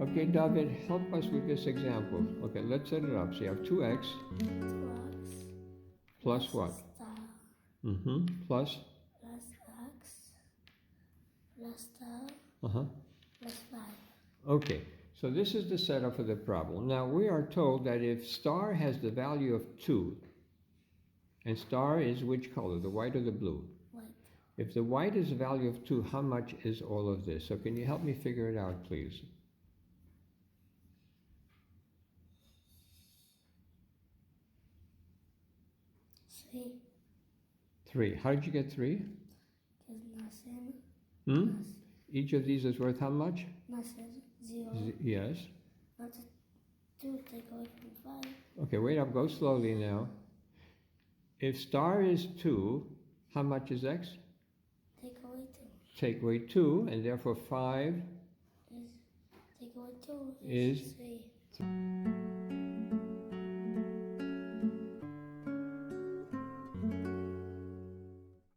Okay, David, help us with this example. Okay, let's set it up. So you have 2x 2x plus what? star Plus? plus x plus star Uh-huh. plus 5. Okay, so this is the setup for the problem. Now we are told that if star has the value of 2, and star is which color, the white or the blue? White. If the white is a value of 2, how much is all of this? So can you help me figure it out, please? Three. 3. How did you get 3? Because nothing. Each of these is worth how much? Nothing. 0. Yes. Not 2 take away from 5. Okay, wait up, go slowly now. If star is 2, how much is x? Take away 2. Take away 2, and therefore 5 Take away 2 is 3.